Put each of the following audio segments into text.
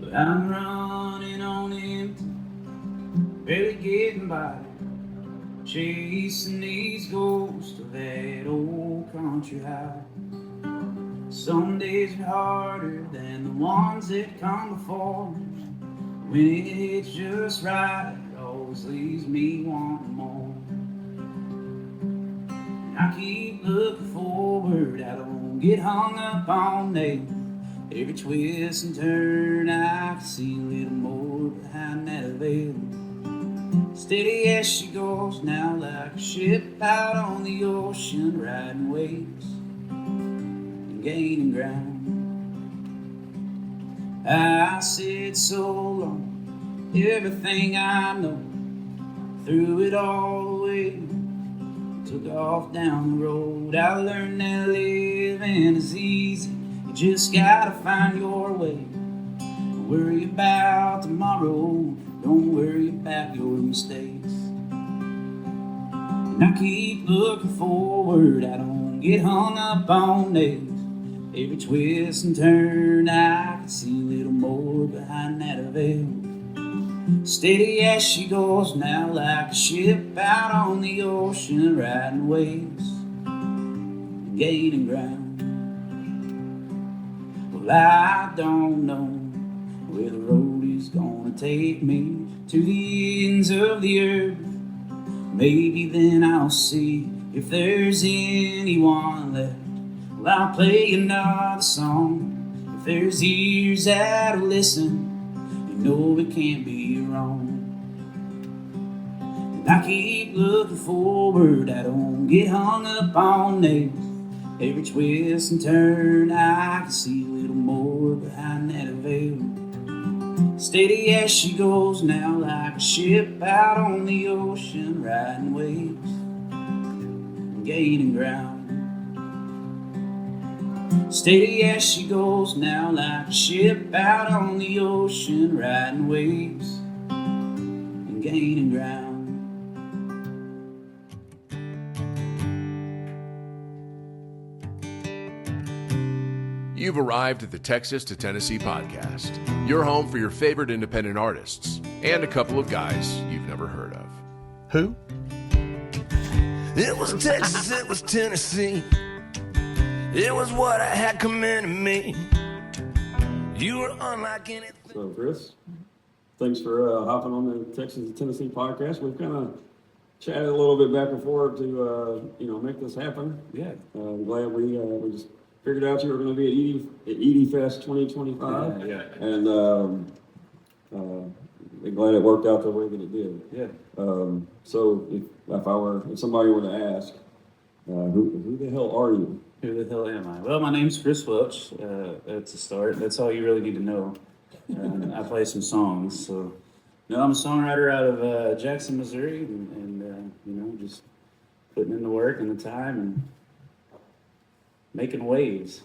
But I'm running on empty, barely getting by, chasing these ghosts of that old country house. Some days are harder than the ones that come before. When it's just right, it always leaves me wanting more. And I keep looking forward, I don't get hung up on names. Every twist and turn, I can see a little more behind that veil. Steady as she goes now, like a ship out on the ocean, riding waves and gaining ground. I said so long, everything I know, threw it all away, took off down the road. I learned that living is easy, you just gotta find your way. Don't worry about tomorrow, don't worry about your mistakes. And I keep looking forward, I don't get hung up on days. Every twist and turn, I can see a little more behind that veil. Steady as she goes now, like a ship out on the ocean, riding waves and gaining ground. Well, I don't know where the road is gonna take me, to the ends of the earth. Maybe then I'll see if there's anyone left. Well, I'll play another song. If there's ears that'll listen, you know it can't be wrong. And I keep looking forward, I don't get hung up on names. Every twist and turn, I can see a little more behind that veil. Steady as she goes now, like a ship out on the ocean, riding waves and gaining ground. Steady as she goes now, like a ship out on the ocean, riding waves and gaining ground. You've arrived at the Texas to Tennessee podcast, your home for your favorite independent artists and a couple of guys you've never heard of. Who? It was Texas, it was Tennessee. It was what I had coming to me. You were unlike anything. So, Chris, thanks for hopping on the Texas to Tennessee podcast. We've kind of chatted a little bit back and forth to make this happen. Yeah. I'm glad we just figured out you were going to be at Edie Fest 2025. Yeah. And I'm glad it worked out the way that it did. Yeah. So if somebody were to ask, who the hell are you? Who the hell am I? Well, my name's Chris Welch. That's a start. That's all you really need to know. I play some songs. So, no, I'm a songwriter out of Jackson, Missouri, and just putting in the work and the time and making waves.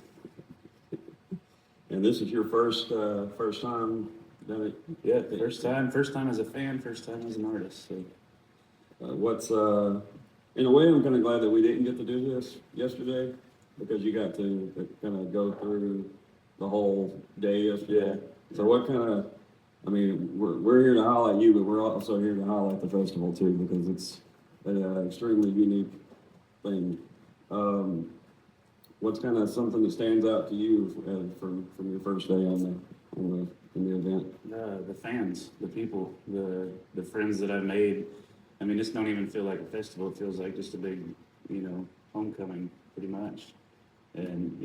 And this is your first time done it? Yeah, first time as a fan, first time as an artist. So, in a way, I'm kind of glad that we didn't get to do this yesterday, because you got to kind of go through the whole day yesterday. Yeah. So we're here to highlight you, but we're also here to highlight the festival too, because it's an extremely unique thing. What's kind of something that stands out to you from your first day on the event? The fans, the people, the friends that I've made. I mean, this don't even feel like a festival. It feels like just a big, homecoming, pretty much. And,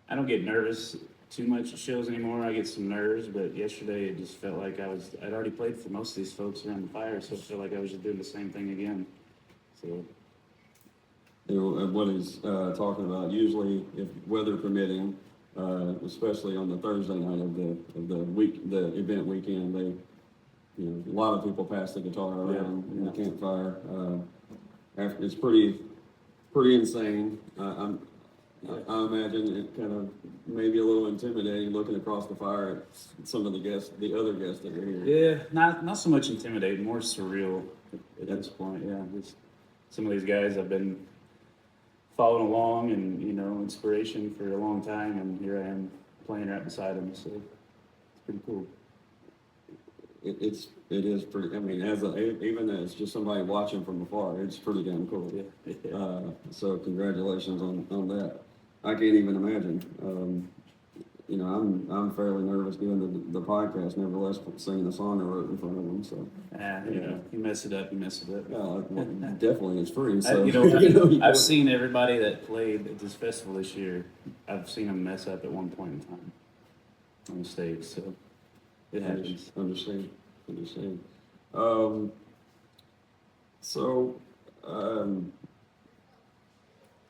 I don't get nervous too much at shows anymore. I get some nerves, but yesterday it just felt like I'd already played for most of these folks around the fire, so it felt like I was just doing the same thing again. So. What he's talking about, usually, if weather permitting, especially on the Thursday night of the event weekend, a lot of people pass the guitar around in the campfire. It's pretty insane. I imagine it kind of maybe a little intimidating looking across the fire at some of the other guests that are here. Yeah, not so much intimidating, more surreal at this point. Yeah, just some of these guys I've been following along and inspiration for a long time, and here I am playing right beside them. So it's pretty cool. It is pretty, I mean, even as just somebody watching from afar, it's pretty damn cool. Yeah. So congratulations on that. I can't even imagine. You know, I'm fairly nervous doing the podcast, nevertheless singing a song I wrote in front of them, so. You know, you mess it up, you mess it up. Well, definitely it's free, so. I've seen everybody that played at this festival this year, I've seen them mess up at one point in time on the stage, so it happens. Understand.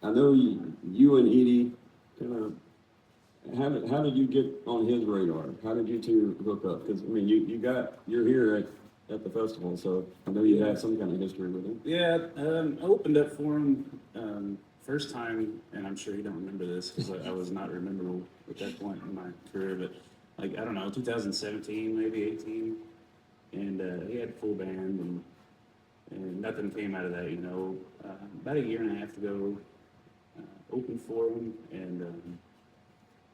I know you and Edie kind of, how did you get on his radar? How did you two hook up? Because, I mean, you're here at the festival, so I know you have some kind of history with him. Yeah, I opened up for him first time, and I'm sure you don't remember this because I was not rememberable at that point in my career, but like, I don't know, 2017, maybe 18, and he had a full band, and nothing came out of that, you know. About a year and a half ago, opened for him, and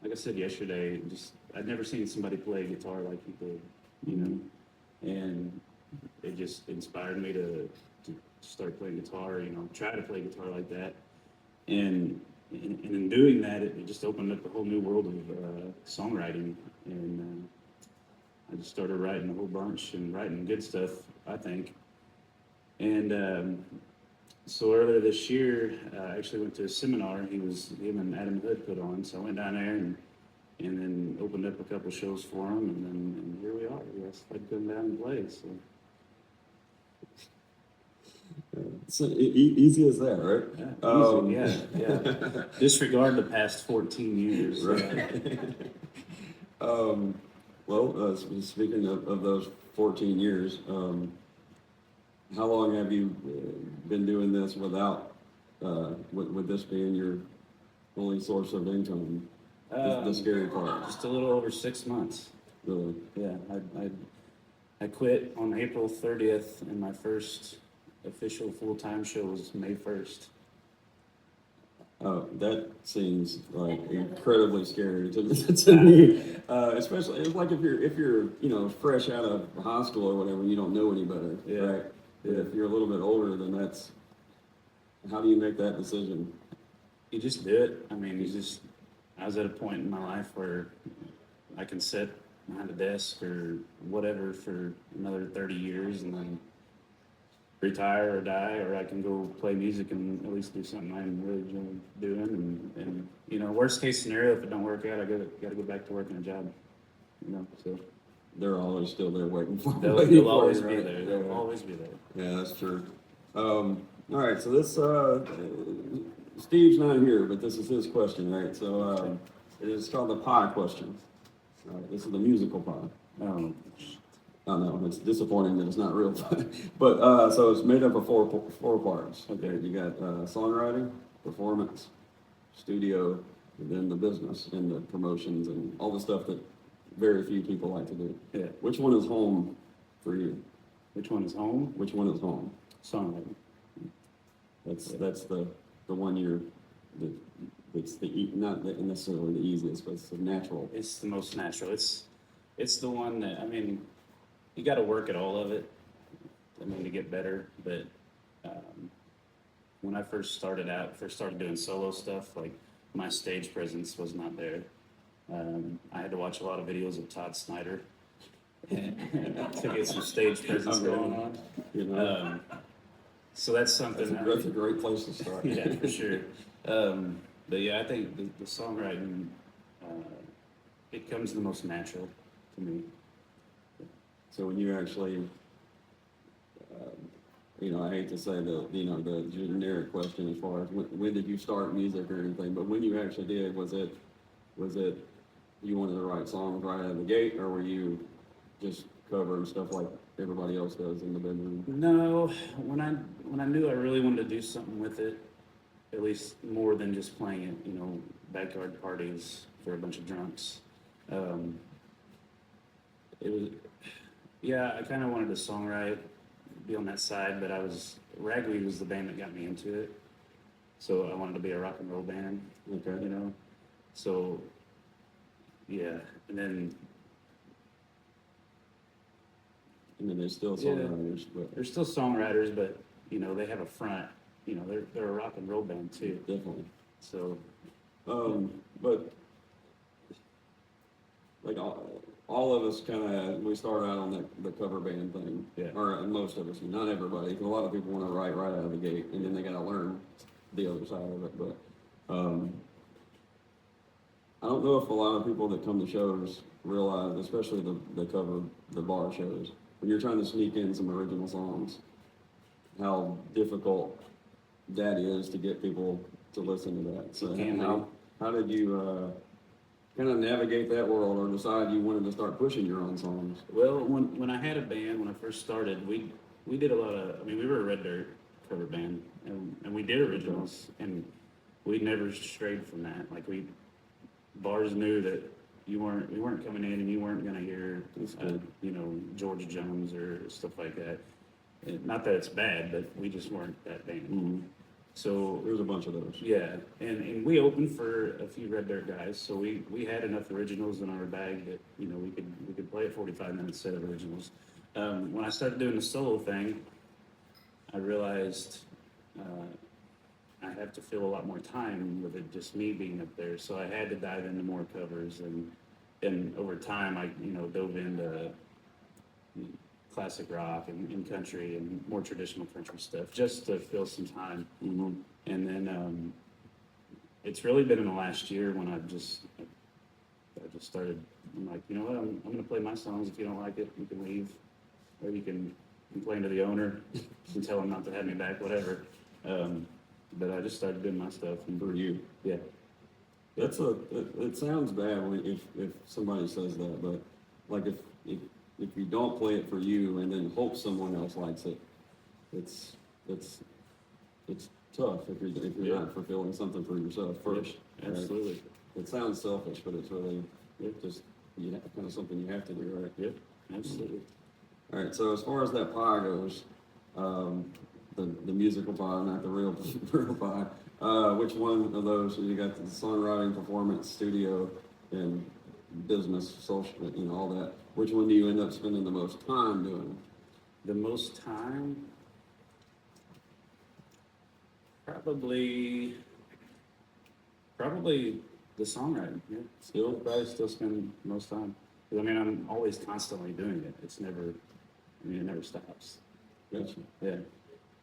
like I said yesterday, I'd never seen somebody play guitar like he did, you know, and it just inspired me to start playing guitar, you know, try to play guitar like that, and in doing that, it just opened up a whole new world of songwriting, and I just started writing a whole bunch and writing good stuff, I think, and so earlier this year, I actually went to a seminar him and Adam Hood put on, so I went down there and then opened up a couple shows for him, and here we are. Yes, I'd come down and play, so. So easy as that, right? Yeah. Disregard the past 14 years. Right. Speaking of those 14 years, how long have you been doing this without, with this being your only source of income? The scary part. Just a little over 6 months. Really? Yeah, I quit on April 30th, and my first official full-time show was May 1st. That seems like incredibly scary to me. Especially, it's like if you're you know, fresh out of high school or whatever, you don't know any better, Yeah. right? But if you're a little bit older, then how do you make that decision? You just do it. I mean, I was at a point in my life where I can sit behind a desk or whatever for another 30 years and then retire or die, or I can go play music and at least do something I'm really enjoy doing. And you know, worst case scenario, if it don't work out, I gotta go back to working a job. You know, so They're always still there waiting for you. they'll always be right? there. They'll always be there. Yeah, that's true. All right, so this, Steve's not here, but this is his question, right? So, it is called the pie question. All right, this is the musical pie. I know, it's disappointing that it's not real pie. But, so it's made up of four parts. Okay, you got, songwriting, performance, studio, and then the business and the promotions and all the stuff that very few people like to do. Yeah. Which one is home for you? Which one is home? Which one is home? Songwriting. That's the one it's not necessarily the easiest, but it's the natural. It's the most natural. It's the one that, I mean, you got to work at all of it. I mean, to get better. But when I first started doing solo stuff, like my stage presence was not there. I had to watch a lot of videos of Todd Snyder to get some stage presence going on. You know, So that's something. that's a great place to start. Yeah, for sure. But yeah, I think the songwriting, it comes the most natural to me. So when you actually, you know, I hate to say the generic question as far as when did you start music or anything, but when you actually did, was it you wanted to write songs right out of the gate, or were you just covering stuff like everybody else does in the bedroom? No, when I knew I really wanted to do something with it, at least more than just playing it, you know, backyard parties for a bunch of drunks. It was, yeah, I kind of wanted to songwrite, be on that side, but Ragweed was the band that got me into it. So I wanted to be a rock and roll band, Okay. you know? So, yeah, and then I mean, they're still Yeah. songwriters, but They're still songwriters, but, you know, they have a front, you know, they're a rock and roll band too. definitely. So, But like all of us kind of, we start out on the cover band thing. Yeah. Or most of us, not everybody. 'Cause a lot of people want to write right out of the gate, and then they got to learn the other side of it. But I don't know if a lot of people that come to shows realize, especially the bar shows, when you're trying to sneak in some original songs, how difficult that is to get people to listen to that. So Can how did you kind of navigate that world, or decide you wanted to start pushing your own songs? well, when I had a band, when I first started, we did a lot of, I mean, we were a Red Dirt cover band, and we did originals, and we never strayed from that. Like bars knew that we weren't coming in and you weren't gonna hear, you know, George Jones or stuff like that. And not that it's bad, but we just weren't that band. Mm-hmm. So There's a bunch of those. yeah, and we opened for a few Red Dirt guys, so we had enough originals in our bag that, you know, we could play a 45-minute set of originals. When I started doing the solo thing, I realized I have to fill a lot more time with it just me being up there, so I had to dive into more covers, and over time I, you know, dove into classic rock and country and more traditional country stuff just to fill some time. Mm-hmm. And then it's really been in the last year when I just started. I'm like, you know what? I'm going to play my songs. If you don't like it, you can leave, or you can complain to the owner and tell him not to have me back, whatever. But I just started doing my stuff. And For you. yeah, It sounds bad if somebody says that, but like if you don't play it for you and then hope someone else likes it, it's tough if you're not fulfilling something for yourself first. yeah, absolutely. Right? It sounds selfish, but it's really just kind of something you have to do, right? Yep, absolutely. All right. So as far as that pie goes, the musical pie, not the real pie. Which one of those? You got the songwriting, performance, studio, and business, social, you know, all that. Which one do you end up spending the most time doing? The most time, probably the songwriting. Yeah, probably still spend most time. 'Cause, I mean, I'm always constantly doing it. It's never, I mean, it never stops. Gotcha. Yeah. I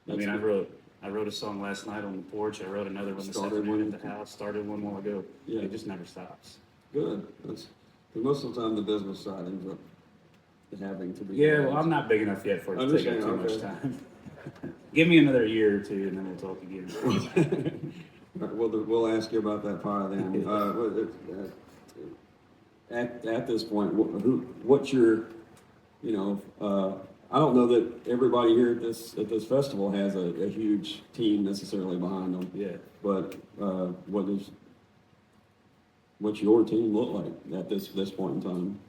That's mean, good. I wrote a song last night on the porch. I wrote another one this Started afternoon one. at the house. Started one while ago. Yeah. It just never stops. Good. That's most of the time the business side ends up having to be. Yeah, well, I'm not big enough yet for it to take up too much time. Give me another year or two, and then we'll talk again. All right, we'll ask you about that pie then. At this point, what's your, you know, I don't know that everybody here at this festival has a huge team necessarily behind them. Yeah. But what's your team look like at this point in time?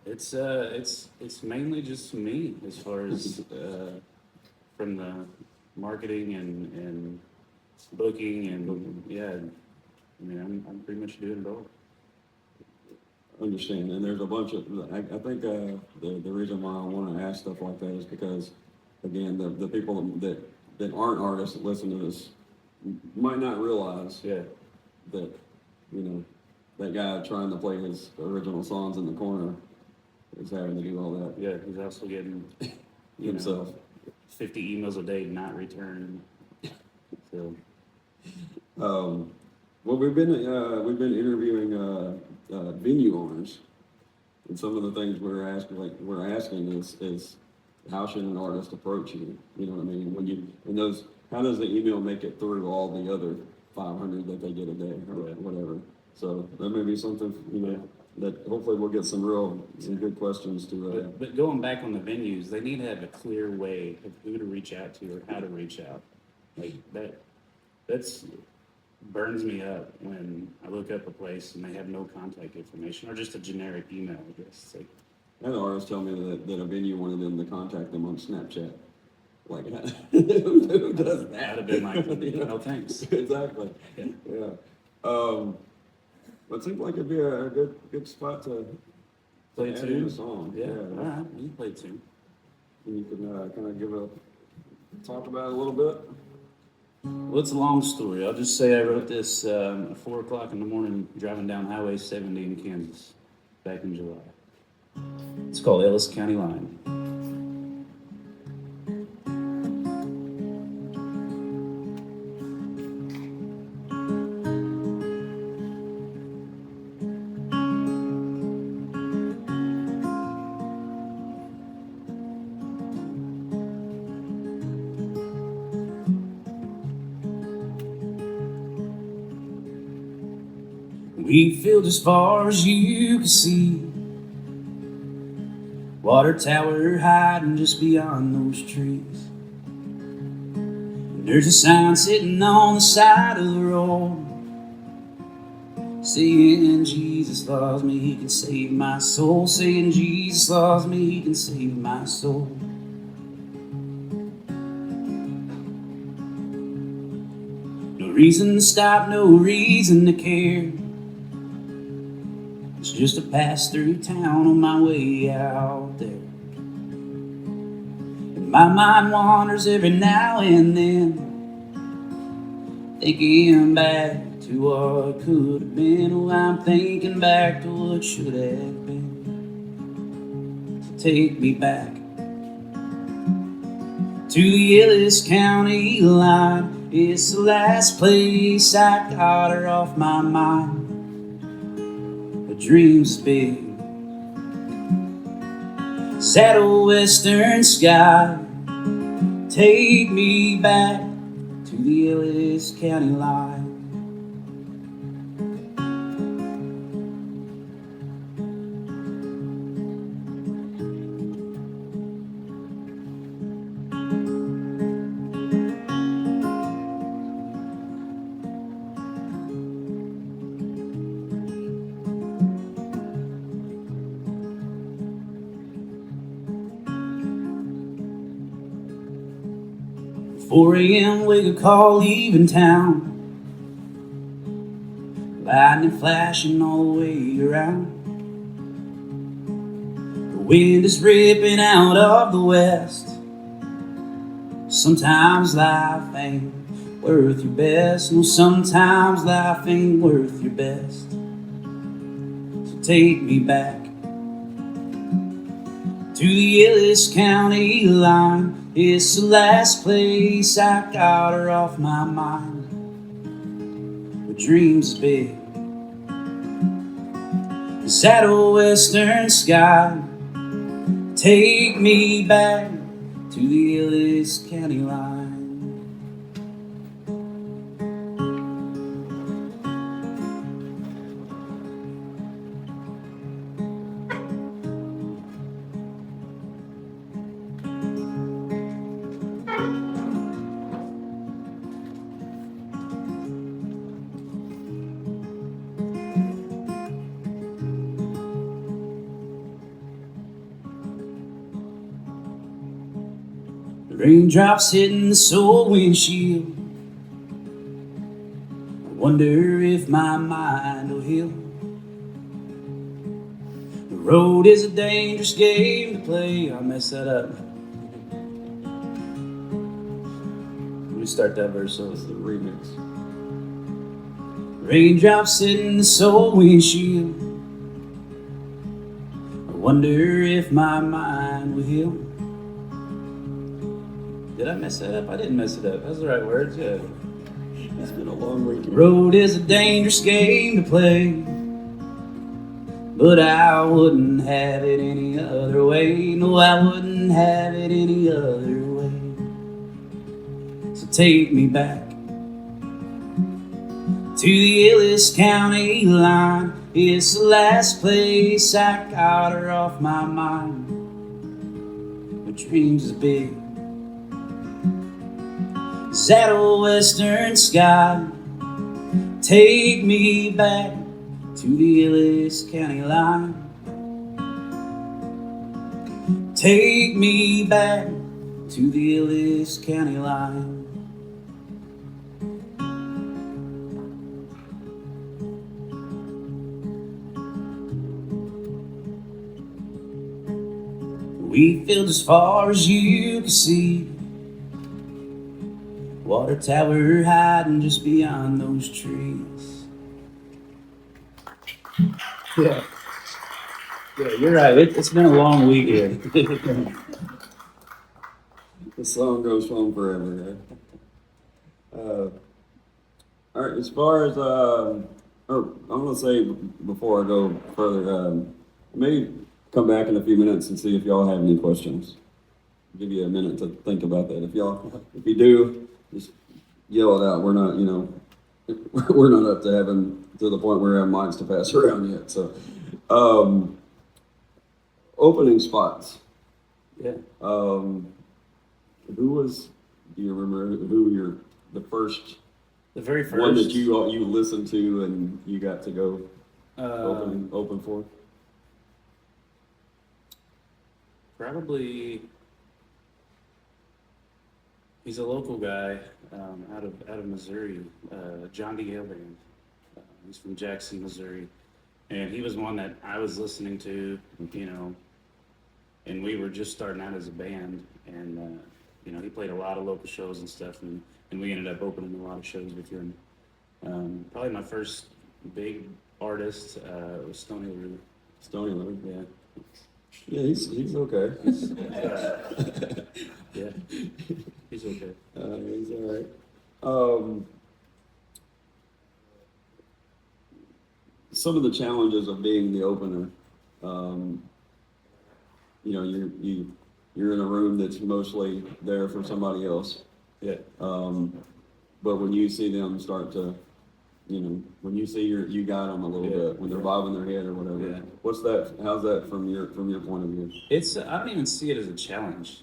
It's mainly just me as far as from the marketing and booking and yeah. I mean, I'm pretty much doing both. Understand, and there's a bunch of, I think the reason why I want to ask stuff like that is because, again, the people that aren't artists that listen to this might not realize Yeah. that, you know, that guy trying to play his original songs in the corner is having to do all that Yeah, he's also getting himself. 50 emails a day not returned. So Well, we've been interviewing venue owners, and some of the things we're asking is how should an artist approach you? You know what I mean? How does the email make it through all the other 500 that they get a day or whatever? So that may be something, you know, that hopefully we'll get some good questions to. But going back on the venues, they need to have a clear way of who to reach out to or how to reach out. Like that's burns me up when I look up a place and they have no contact information or just a generic email address. It's like, I had artists tell me that a venue wanted them to contact them on Snapchat. Like, who does that? I'd have been like, no thanks. Exactly. Yeah. Yeah. But it seems like it'd be a good spot to Play add two. in a song. Yeah. All right. You can play two. And you can kind of talk about it a little bit. Well, it's a long story. I'll just say I wrote this at 4 o'clock in the morning driving down Highway 70 in Kansas back in July. It's called Ellis County Line. Wheat field as far as you can see, water tower hiding just beyond those trees. And there's a sign sitting on the side of the road saying Jesus loves me, he can save my soul. Saying Jesus loves me, he can save my soul. No reason to stop, no reason to care. It's just a pass through town on my way out there. And my mind wanders every now and then, thinking back to what could have been. Oh, I'm thinking back to what should have been. So take me back to the Ellis County line. It's the last place I got her off my mind. Dreams big, saddle western sky, take me back to the Ellis County line. "4 a.m. wake up call leaving town, lightning flashing all the way around. The wind is ripping out of the west. Sometimes life ain't worth your best. No, sometimes life ain't worth your best. So take me back to the Ellis County line. It's the last place I got her off my mind. Her dreams big, saddle western sky, take me back to the Ellis County line. Raindrops hitting the soul windshield. I wonder if my mind will heal. The road is a dangerous game to play. I messed that up. Let me start that verse over. That's the remix. Raindrops hitting the soul windshield. I wonder if my mind will heal. Did I mess that up? I didn't mess it up. That's the right words, yeah. It's been a long week. The road is a dangerous game to play, but I wouldn't have it any other way. No, I wouldn't have it any other way. So take me back to the Ellis County line. It's the last place I got her off my mind. My dreams is big, saddle western sky, take me back to the Ellis County line. Take me back to the Ellis County line. wheat fields as far as you can see. Water tower hiding just beyond those trees. Yeah. Yeah, you're right. It's been a long weekend. The song goes on forever. All right, as far as, or I'm gonna say before I go further, maybe come back in a few minutes and see if y'all have any questions. Give you a minute to think about that. If you do, just yell it out. We're not, we're not up to the point where we have mics to pass around yet. So, opening spots. Yeah. Do you remember the very first one that you listened to and you got to go open for? Probably, he's a local guy out of Missouri, John D. Hale Band. He's from Jackson, Missouri, and he was one that I was listening to, and we were just starting out as a band, and he played a lot of local shows and stuff, and we ended up opening a lot of shows with him. Probably my first big artist was Stony Lou. Stony Lou. Yeah. Yeah, he's okay. Yeah, he's okay. He's all right. Some of the challenges of being the opener, you're in a room that's mostly there for somebody else. Yeah. But when you see them start to, when you see you got them a little bit, when they're bobbing their head or whatever, Yeah. what's that? How's that from your point of view? It's I don't even see it as a challenge,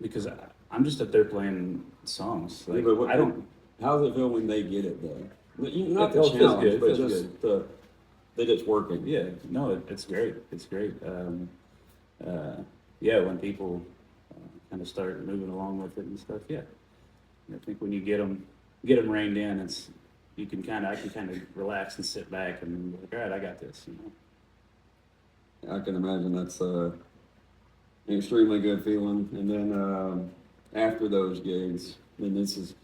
because I'm just up there playing songs. Like, Yeah, but I don't. How's it feel when they get it though? Not It the feels challenge, good, but feels just that it's working. Yeah, no, it's great. It's great. Yeah, when people kind of start moving along with it and stuff. Yeah, I think when you get them reined in, I can kind of relax and sit back and be like, all right, I got this. I can imagine that's an extremely good feeling. And then after those gigs, then this is,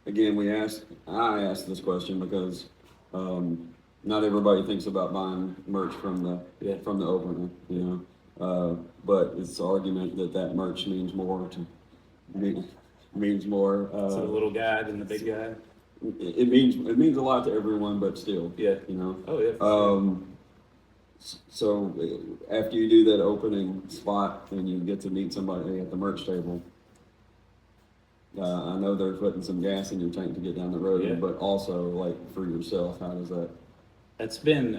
again, I asked this question because not everybody thinks about buying merch from the opener, but it's the argument that merch means more to me. Means more. So the little guy than the big guy. It means a lot to everyone, but still, Yeah. Oh yeah. For sure. So after you do that opening spot and you get to meet somebody at the merch table, I know they're putting some gas in your tank to get down the road, Yeah. but also like for yourself, how does that? It's been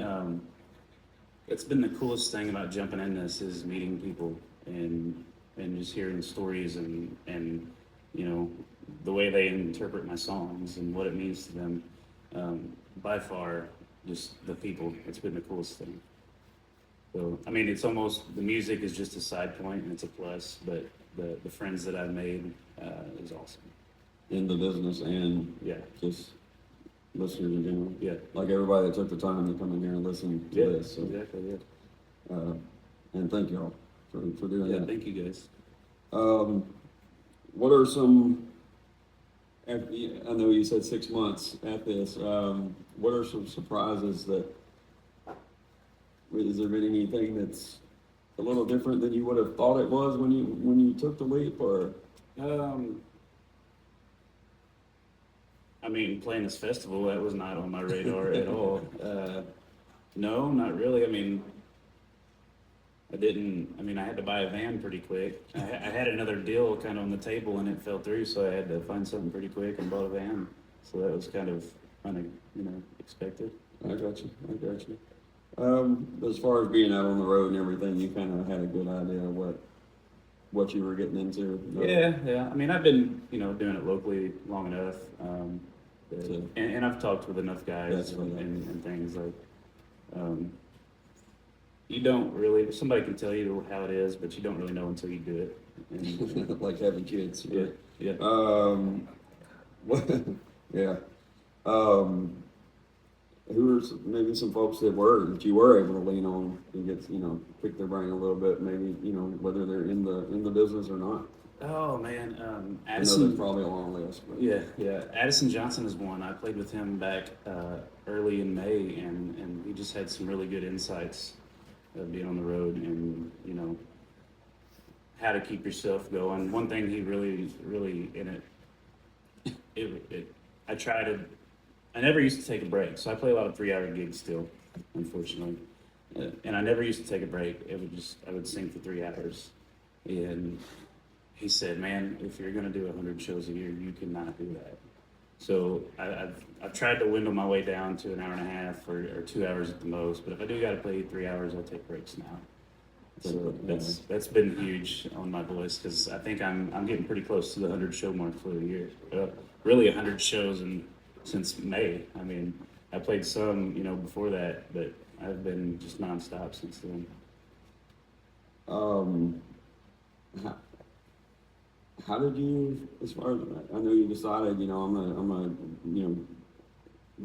the coolest thing about jumping in this is meeting people and just hearing stories and the way they interpret my songs and what it means to them. By far, just the people. It's been the coolest thing. So I mean, it's almost, the music is just a side point and it's a plus, but the friends that I've made is awesome. In the business and Yeah. just listeners in general. Yeah. Like everybody that took the time to come in here and listen to this. So, Exactly. Yeah. and thank y'all for doing Yeah. that. Thank you guys. What are some, I know you said 6 months at this, what are some surprises is there been anything that's a little different than you would have thought it was when you took the leap, or? I mean, playing this festival, that was not on my radar at all. No, not really. I mean, I had to buy a van pretty quick. I had another deal kind of on the table and it fell through, so I had to find something pretty quick and bought a van. So that was kind of expected. I got you. As far as being out on the road and everything, you kind of had a good idea of what you were getting into. Yeah. I mean, I've been, doing it locally long enough. And I've talked with enough guys and things like, you don't really, somebody can tell you how it is, but you don't really know until you do it. And, like having kids. yeah. Yeah. who are maybe some folks that you were able to lean on and get, pick their brain a little bit, maybe, whether they're in the business or not? Oh man, I know Addison. there's probably a long list, but. Yeah. Addison Johnson is one. I played with him back early in May, and he just had some really good insights of being on the road and how to keep yourself going. One thing he really in it, I never used to take a break, so I play a lot of 3-hour gigs still, unfortunately, and I never used to take a break. I would sing for 3 hours, and he said, "Man, if you're going to do 100 shows a year, you cannot do that." So I've tried to dwindle my way down to an hour and a half or 2 hours at the most. But if I do got to play 3 hours, I'll take breaks now. So that's been huge on my voice because I think I'm getting pretty close to the 100 show mark for the year. Really 100 shows since May. I mean, I played some before that, but I've been just nonstop since then. How did you, as far as, I know you decided, I'm gonna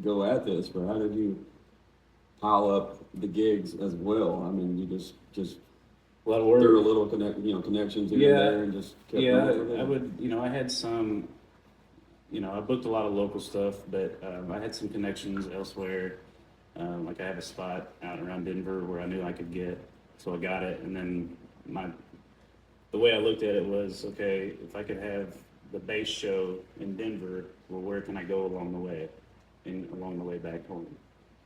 go at this, but how did you pile up the gigs as well? I mean, you just A lot of work. threw a little connections in there and just kept going with it? I would, I had some, I booked a lot of local stuff, but I had some connections elsewhere. Like I have a spot out around Denver where I knew I could get, so I got it. And then the way I looked at it was, okay, if I could have the bass show in Denver, well, where can I go along the way back home?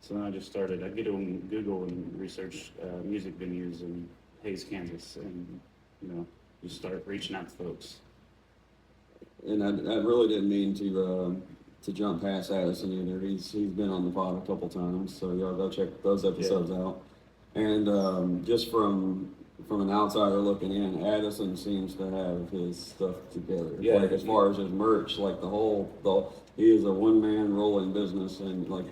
So then I just I'd get on Google and research music venues in Hays, Kansas, and, just start reaching out to folks. And I really didn't mean to jump past Addison either. He's been on the pod a couple times, so y'all go check those episodes out. And just from an outsider looking in, Addison seems to have his stuff together. Yeah. Like as far as his merch, like he is a one-man rolling business, and like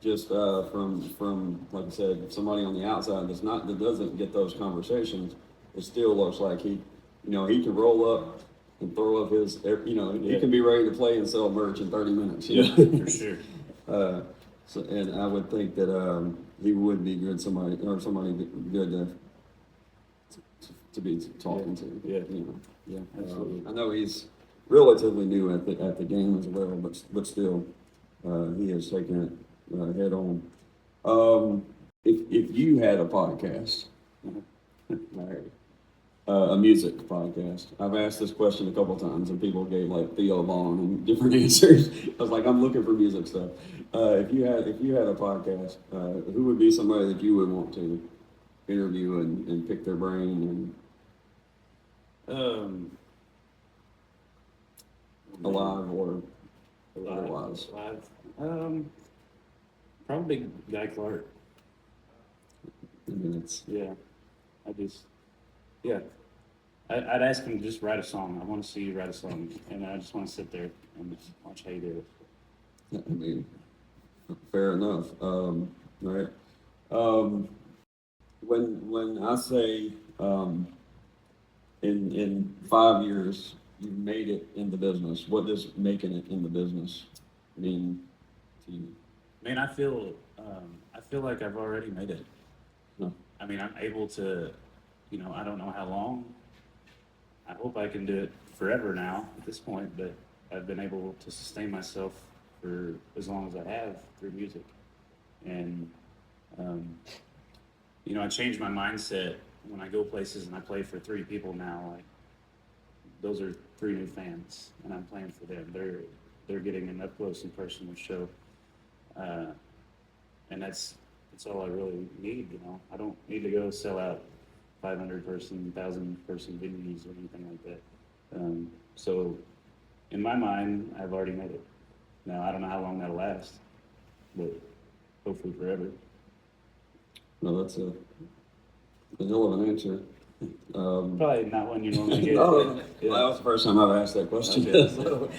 just from like I said, somebody on the outside that doesn't get those conversations, it still looks like he can roll up and throw up his, he can be ready to play and sell merch in 30 minutes. Yeah, for sure. So, and I would think that he would be somebody good to be talking to. Yeah. Yeah, absolutely. I know he's relatively new at the game as well, but still, he has taken it head on. If you had a podcast, Larry, a music podcast, I've asked this question a couple times, and people gave like Theo Vaughn and different answers. I was like, I'm looking for music stuff. If you had a podcast, who would be somebody that you would want to interview and pick their brain alive or otherwise? Live. Probably Guy Clark. I mean, it's I'd ask him to just write a song. I want to see you write a song, and I just want to sit there and just watch how you do it. I mean, fair enough. Right. When I say in 5 years you made it in the business, what does making it in the business mean to you? Man, I feel like I've already made it. No. I mean, I'm able to, I don't know how long. I hope I can do it forever now at this point, but I've been able to sustain myself for as long as I have through music. And, I changed my mindset when I go places and I play for 3 people now. Like, those are 3 new fans, and I'm playing for them. They're getting an up close and personal show. And that's all I really need, I don't need to go sell out 500-person, 1,000-person venues or anything like that. So in my mind, I've already made it. Now, I don't know how long that'll last, but hopefully forever. No, that's a hell of an answer. Probably not one you normally get. Oh, Yeah. well, that was the first time I've asked that question. Okay. So,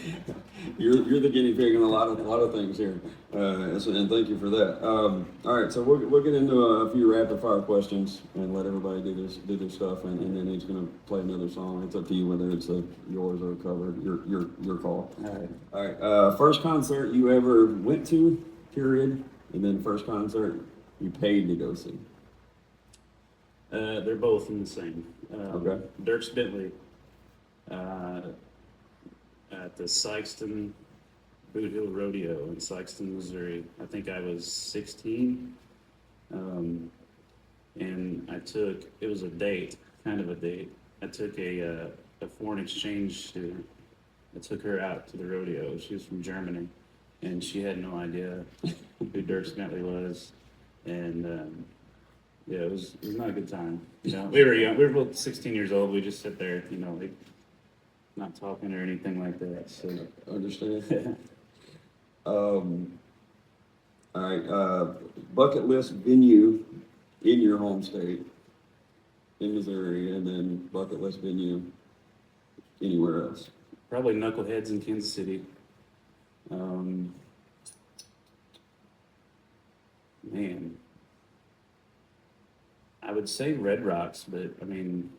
you're the guinea pig in a lot of things here, and thank you for that. All right, so we'll get into a few rapid fire questions and let everybody do their stuff, and then he's going to play another song. It's up to you whether it's yours or a cover. Your call. All right. All right. First concert you ever went to? Period. And then first concert you paid to go see. They're both in the same. Okay. Dierks Bentley at the Sykeston Boot Hill Rodeo in Sykeston, Missouri. I think I was 16. And it was a date, kind of a date. I took a foreign exchange student. I took her out to the rodeo. She was from Germany, and she had no idea who Dierks Bentley was. And yeah, it was not a good time. You know, we were young. We were both 16 years old. We just sit there, you know, like, not talking or anything like that. So Understand? All right, bucket list venue in your home state, in Missouri, and then bucket list venue anywhere else. probably Knuckleheads in Kansas City. Man, I would say Red Rocks, but I mean,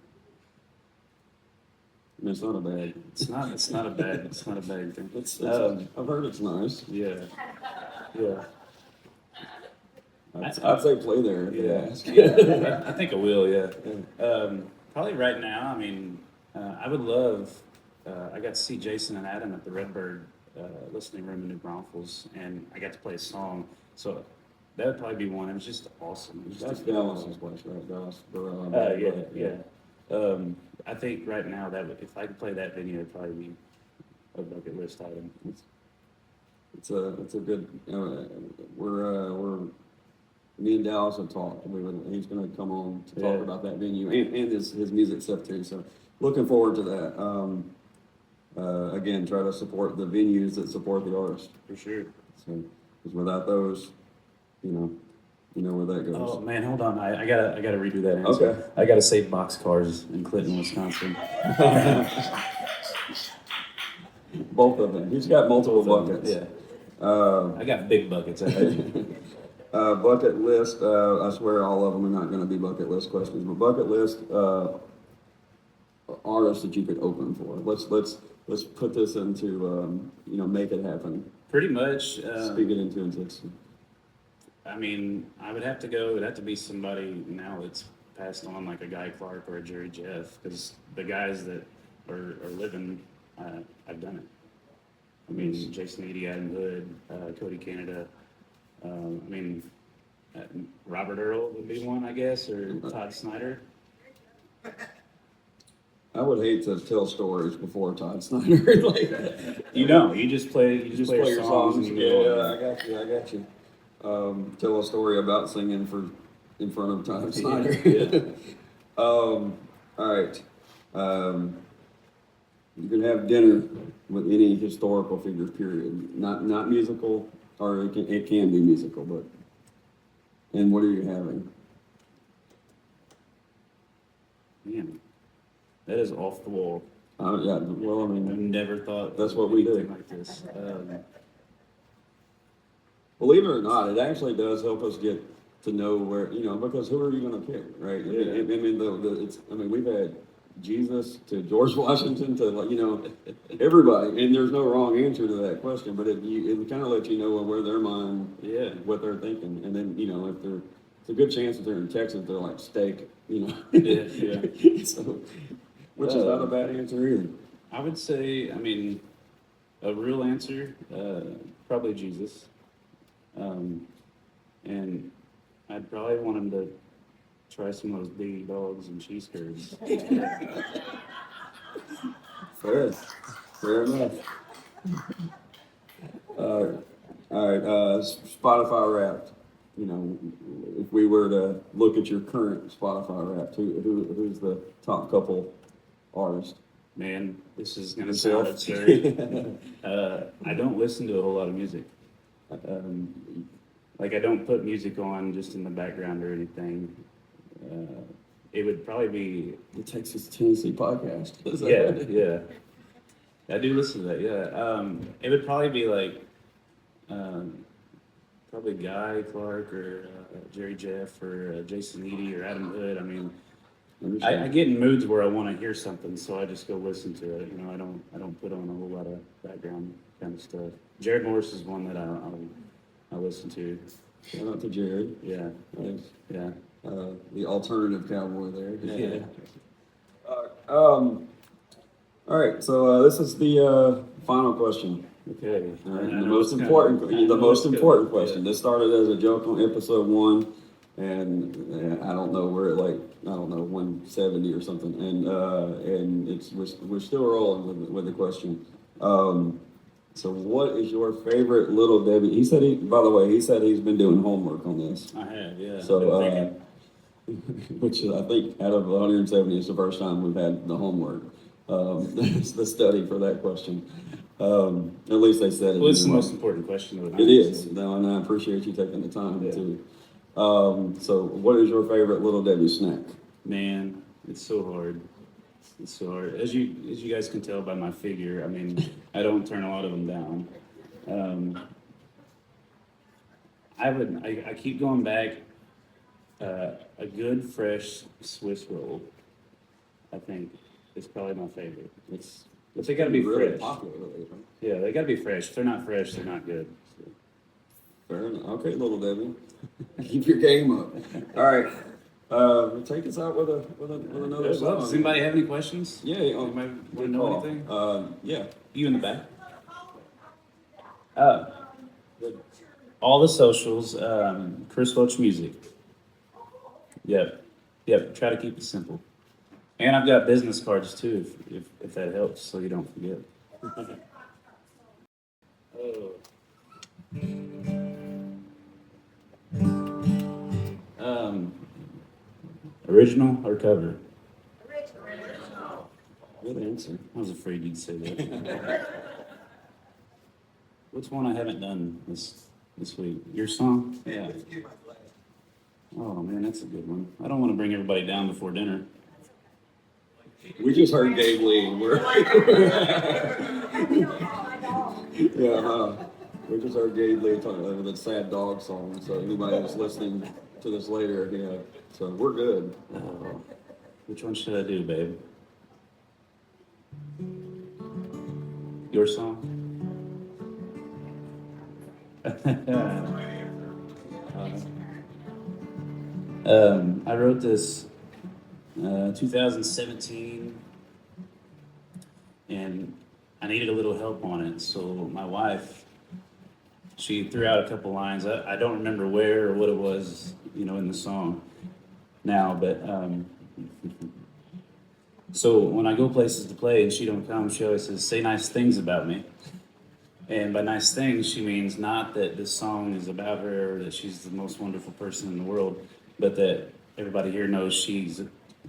It's not a bad. it's not a bad thing. I've heard it's nice. Yeah, yeah. I'd say play there. If you Yeah, ask. yeah, I think I will. Yeah, probably right now. I mean, I would love. I got to see Jason and Adam at the Redbird listening room in New Braunfels, and I got to play a song. So that would probably be one. It was just awesome. It was just That's a good Dallas's song. place, right? Dallas. Yeah. I think right now if I could play that venue, it'd probably be a bucket list item. It's a good. We're me and Dallas have talked. He's going to come on to talk Yeah. about that venue and his music stuff too. So looking forward to that. Again, try to support the venues that support the artist. For sure. So, because without those, you know where that goes. Oh man, hold on. I gotta redo that answer. Okay. I gotta say boxcars in Clinton, Wisconsin. Both of them. He's got multiple buckets. Yeah. I got big buckets. I think. Bucket list. I swear all of them are not going to be bucket list questions, but bucket list artists that you could open for. Let's put this into make it happen. Pretty much. Speak it into existence. I mean, I would have to go. It'd have to be somebody now that's passed on, like a Guy Clark or a Jerry Jeff, because the guys that are living, I've done it. I mean, Jason Eady, Adam Hood, Cody Canada. I mean, Robert Earl would be one, I guess, or Todd Snyder. I would hate to tell stories before Todd Snyder. You just play Play your songs. and you go Yeah, on. I got you. Tell a story about singing in front of Todd Snyder. Yeah. All right. You can have dinner with any historical figure, period. Not musical, or it can be musical, but. And what are you having? Man, that is off the wall. Yeah, well, I I've mean, never thought That's what we do. anything like this. believe it or not, it actually does help us get to know where, because who are you gonna pick, right? I mean, we've had Jesus to George Washington to everybody, and there's no wrong answer to that question, but it kind of lets you know where their mind, Yeah. what they're thinking, and then it's a good chance that they're in Texas, they're like steak, Yeah. so, which is not a bad answer either. I would say, I mean, a real answer, probably Jesus. And I'd probably want him to try some of those big dogs and cheese curds. Fair enough. All right, Spotify Wrapped. If we were to look at your current Spotify Wrapped, who's the top couple artists? Man, this is gonna Yourself? sound absurd. I don't listen to a whole lot of music. Like I don't put music on just in the background or anything. It would probably be The Tx2Tn podcast. Is that yeah, right? yeah. I do listen to that. Yeah, it would probably be like probably Guy Clark or Jerry Jeff or Jason Eady or Adam Hood. I mean, I get in moods where I want to hear something, so I just go listen to it. I don't put on a whole lot of background kind of stuff. Jared Morris is one that I listen to. Shout out to Jared. Yeah, Thanks. yeah. The alternative cowboy there. Yeah. All right, so this is the final question. Okay. All right, I the know most it's important, coming. I the know most it's coming. important question. Yeah. This started as a joke on episode 1, and I don't know, we're at like, I don't know, 170 or something, and we're still rolling with the question. So what is your favorite Little Debbie? By the way, he said he's been doing homework on this. I have, yeah. So, Been thinking. which I think out of 170 is the first time we've had the homework. It's the study for that question. At least they said it. Well, it's the anyway. most important question of the It night. is. No, and I appreciate you taking the time Yeah. to. So what is your favorite Little Debbie snack? Man, it's so hard. It's so hard. As you guys can tell by my figure, I mean, I don't turn a lot of them down. I keep going back. A good fresh Swiss roll, I think, is probably my favorite. But they gotta be really fresh. popular lately. Yeah, they gotta be fresh. If they're not fresh, they're not good. So. Fair enough. Okay, Little Debbie, keep your game up. All right, take us out with another song. Does anybody have any questions? Yeah. Anybody want to know anything? Yeah. You in the back? Good. All the socials, Chris Welch Music. Yep. Try to keep it simple. And I've got business cards too, if that helps, so you don't forget. Original or cover? Good answer. I was afraid you'd say that. What's one I haven't done this week? Your song? Yeah. Oh man, that's a good one. I don't want to bring everybody down before dinner. We just heard Gabe Lee. We just heard Gabe Lee talking about the sad dog song. So anybody that's listening to this later, yeah. So we're good. Which one should I do, babe? Your song? I wrote this 2017, and I needed a little help on it. So my wife, she threw out a couple lines. I don't remember where or what it was, in the song now, but so when I go places to play and she don't come, she always says, "Say nice things about me." And by nice things, she means not that this song is about her or that she's the most wonderful person in the world, but that everybody here knows she's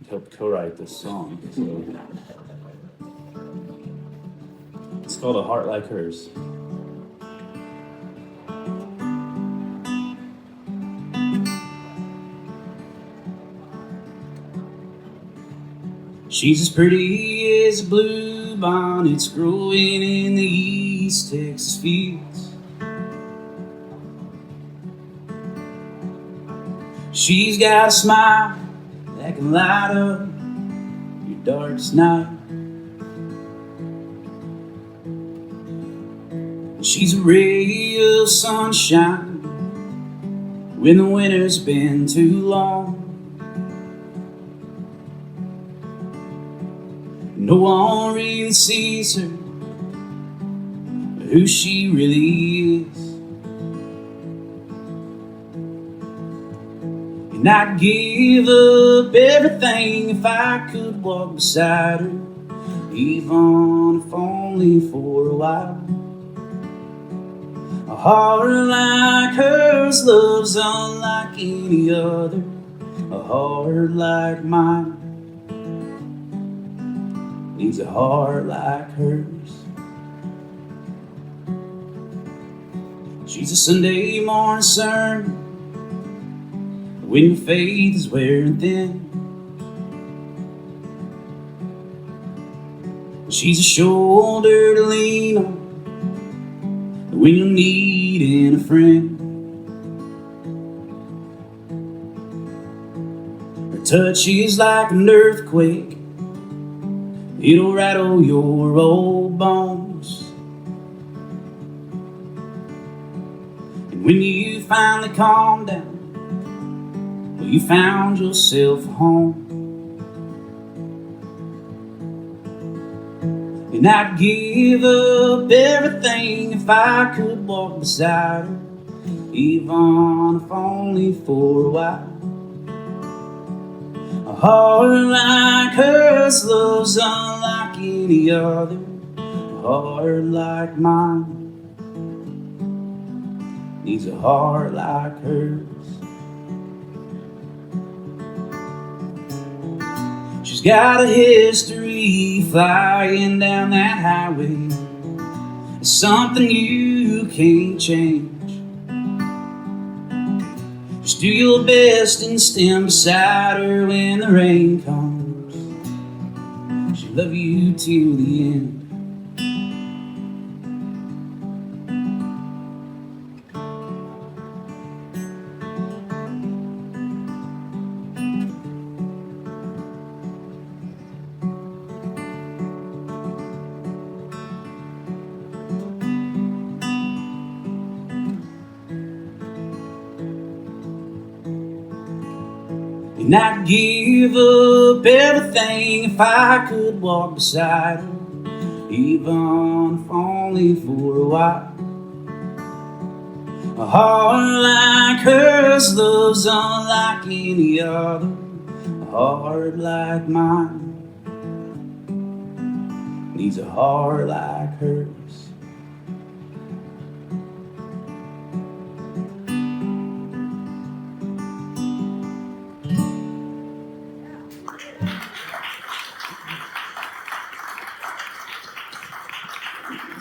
helped co-write this song. So it's called A Heart Like Hers. She's as pretty as a blue bonnet's growing in the East Texas fields. She's got a smile that can light up your darkest night. She's a ray of sunshine when the winter's been too long. No one really sees her, who she really is. And I'd give up everything if I could walk beside her, even if only for a while. A heart like hers loves unlike any other. A heart like mine needs a heart like hers. She's a Sunday morning sermon when your faith is wearing thin. She's a shoulder to lean on when you're needing a friend. Her touch is like an earthquake. It'll rattle your old bones. And when you finally calmed down, well, you found yourself a home. And I'd give up everything if I could walk beside her, even if only for a while. A heart like hers loves unlike any other. A heart like mine needs a heart like hers. She's got a history flying down that highway. It's something you can't change. Just do your best and stand beside her when the rain comes. She'll love you till the end. And I'd give up everything if I could walk beside her, even if only for a while. A heart like hers loves unlike any other. A heart like mine needs a heart like hers.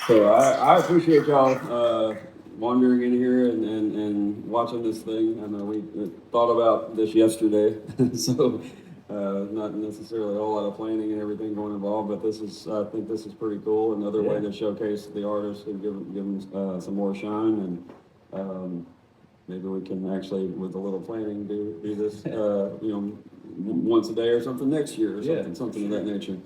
So I appreciate y'all wandering in here and watching this thing. I know we thought about this yesterday, so not necessarily a whole lot of planning and everything going involved, but I think this is pretty cool. Another way to showcase the artists and give them some more shine, and maybe we can actually, with a little planning, do this, once a day or something next year or something of that nature.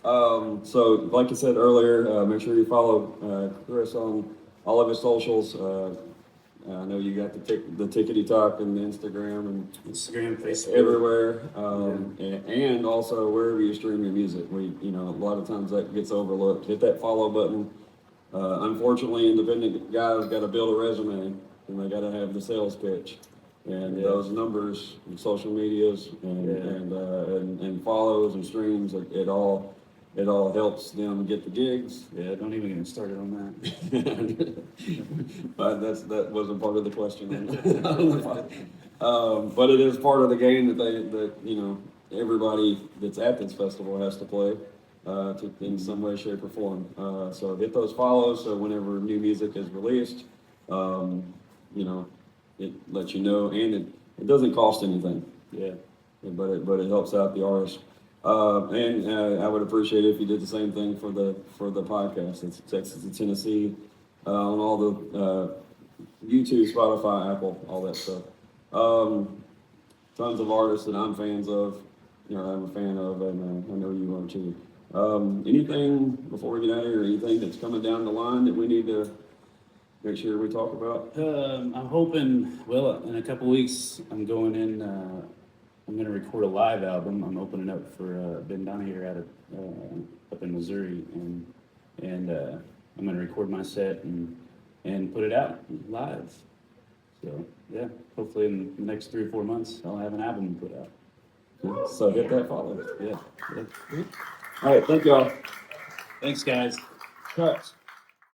So like I said earlier, make sure you follow Chris on all of his socials. I know you got the Tickety Talk and the Instagram and Instagram, Facebook, everywhere, and also wherever you stream your music. A lot of times that gets overlooked. Hit that follow button. Unfortunately, independent guys got to build a resume, and they got to have the sales pitch. And those numbers, and social medias, and follows and streams, it all helps them get the gigs. Yeah, don't even get me started on that. But that wasn't part of the question. But it is part of the game that everybody that's at this festival has to play in some way, shape, or form. So hit those follows so whenever new music is released, it lets you know, and it doesn't cost anything. Yeah. But it helps out the artist. And I would appreciate it if you did the same thing for the podcast. It's Texas to Tennessee on all the YouTube, Spotify, Apple, all that stuff. Tons of artists that I'm fans of, I'm a fan of, and I know you are too. Anything before we get out of here? Anything that's coming down the line that we need to make sure we talk about? I'm hoping, in a couple weeks, I'm going in. I'm going to record a live album. I'm opening up for Ben Donahere out of up in Missouri, and I'm going to record my set and put it out live. So yeah, hopefully in the next 3 or 4 months, I'll have an album to put out. So hit that follow. Yeah. All right, thank y'all. Thanks, guys. Cuts.